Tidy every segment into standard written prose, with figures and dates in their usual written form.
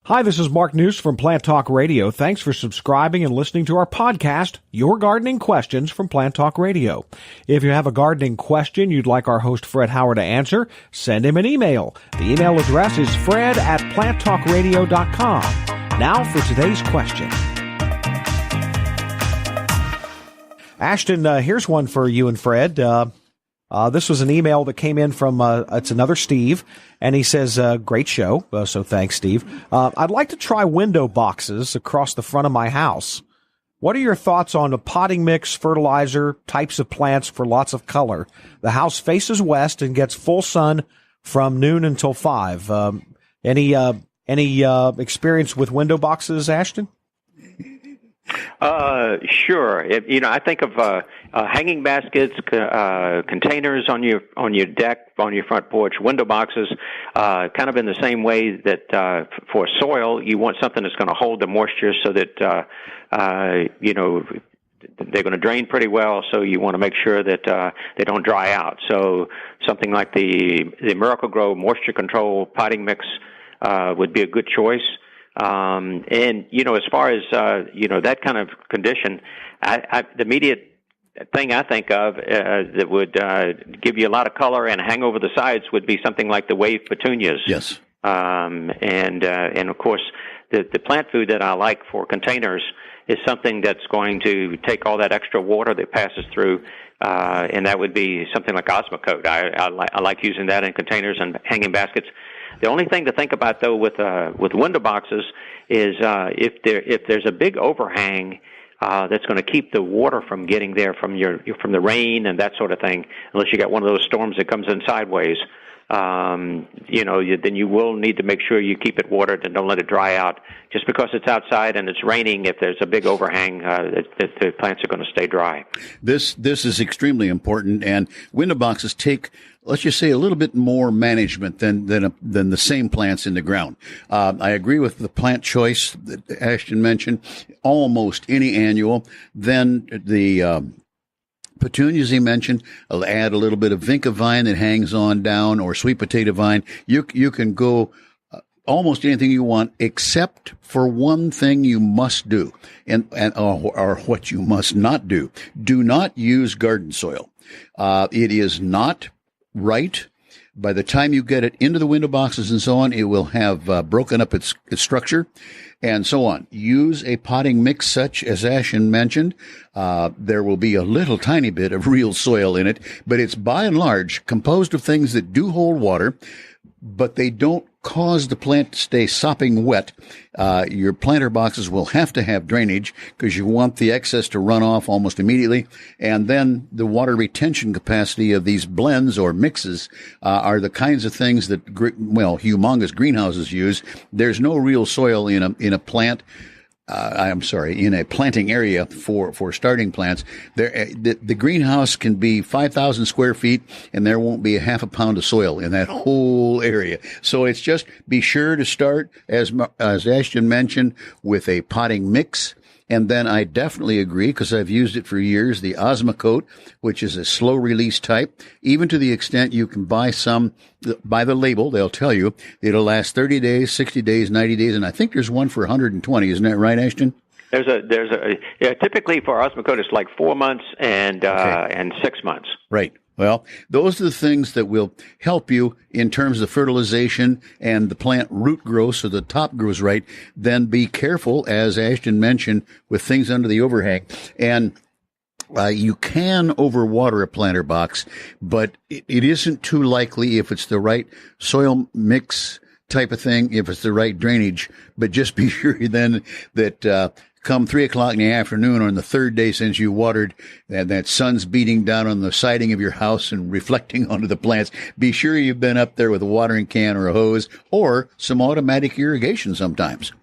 Hi, this is Mark News from Plant Talk Radio. Thanks for subscribing and listening to our podcast, Your Gardening Questions from Plant Talk Radio. If you have a gardening question you'd like our host Fred Howard to answer, send him an email. The email address is fred@planttalkradio.com. Now for today's question. Ashton, here's one for you and Fred. This was an email that came in from, it's another Steve, and he says, great show, so thanks, Steve. I'd like to try window boxes across the front of my house. What are your thoughts on a potting mix, fertilizer, types of plants for lots of color? The house faces west and gets full sun from noon until 5. Any experience with window boxes, Ashton? Sure. I think of hanging baskets, containers on your deck, on your front porch, window boxes, kind of in the same way that for soil, you want something that's going to hold the moisture so that they're going to drain pretty well. So you want to make sure that they don't dry out. So something like the Miracle-Gro moisture control potting mix would be a good choice. As far as, that kind of condition, the immediate thing I think of that would give you a lot of color and hang over the sides would be something like the wave petunias. Yes. And of course, the plant food that I like for containers is something that's going to take all that extra water that passes through, and that would be something like Osmocote. I like using that in containers and hanging baskets. The only thing to think about, though, with window boxes is if there's a big overhang that's going to keep the water from getting there from the rain and that sort of thing, unless you got one of those storms that comes in sideways, then you will need to make sure you keep it watered and don't let it dry out. Just because it's outside and it's raining, if there's a big overhang, the plants are going to stay dry. This is extremely important, and window boxes take, let's just say, a little bit more management than the same plants in the ground. I agree with the plant choice that Ashton mentioned, almost any annual. Then the petunias he mentioned, I'll add a little bit of vinca vine that hangs on down, or sweet potato vine. You can go almost anything you want, except for one thing you must do, or what you must not do. Do not use garden soil. It is not right. By the time you get it into the window boxes and so on, it will have broken up its structure and so on. Use a potting mix such as Ashton mentioned. There will be a little tiny bit of real soil in it, but it's by and large composed of things that do hold water, but they don't cause the plant to stay sopping wet. Your planter boxes will have to have drainage because you want the excess to run off almost immediately. And then the water retention capacity of these blends or mixes are the kinds of things that, humongous greenhouses use. There's no real soil in a plant. In a planting area for starting plants. The greenhouse can be 5,000 square feet, and there won't be a half a pound of soil in that whole area. So it's just be sure to start, as Ashton mentioned, with a potting mix. And then I definitely agree, because I've used it for years, the Osmocote, which is a slow release type, even to the extent you can buy some by the label. They'll tell you it'll last 30 days, 60 days, 90 days. And I think there's one for 120. Isn't that right, Ashton? Typically for Osmocote, it's like 4 months and 6 months. Right. Well, those are the things that will help you in terms of fertilization and the plant root growth so the top grows right. Then be careful, as Ashton mentioned, with things under the overhang. And you can overwater a planter box, but it isn't too likely if it's the right soil mix type of thing, if it's the right drainage. But just be sure then that come 3 o'clock in the afternoon on the third day since you watered, that sun's beating down on the siding of your house and reflecting onto the plants, be sure you've been up there with a watering can or a hose or some automatic irrigation sometimes.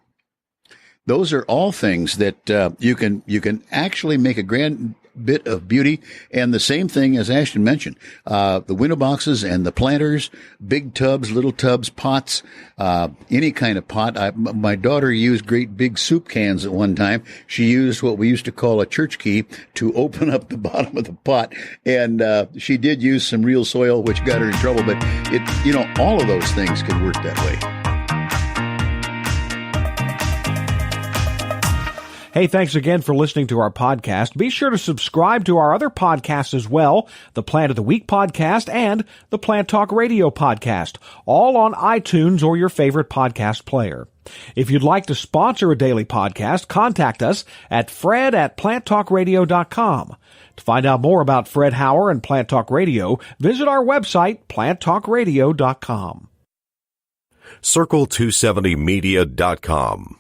Those are all things that you can actually make a grand bit of beauty. And the same thing as Ashton mentioned, the window boxes and the planters, big tubs, little tubs, pots, any kind of pot. My daughter used great big soup cans at one time. She used what we used to call a church key to open up the bottom of the pot. And she did use some real soil, which got her in trouble. But all of those things can work that way. Hey, thanks again for listening to our podcast. Be sure to subscribe to our other podcasts as well, the Plant of the Week podcast and the Plant Talk Radio podcast, all on iTunes or your favorite podcast player. If you'd like to sponsor a daily podcast, contact us at fred@planttalkradio.com. To find out more about Fred Hauer and Plant Talk Radio, visit our website, planttalkradio.com. Circle270media.com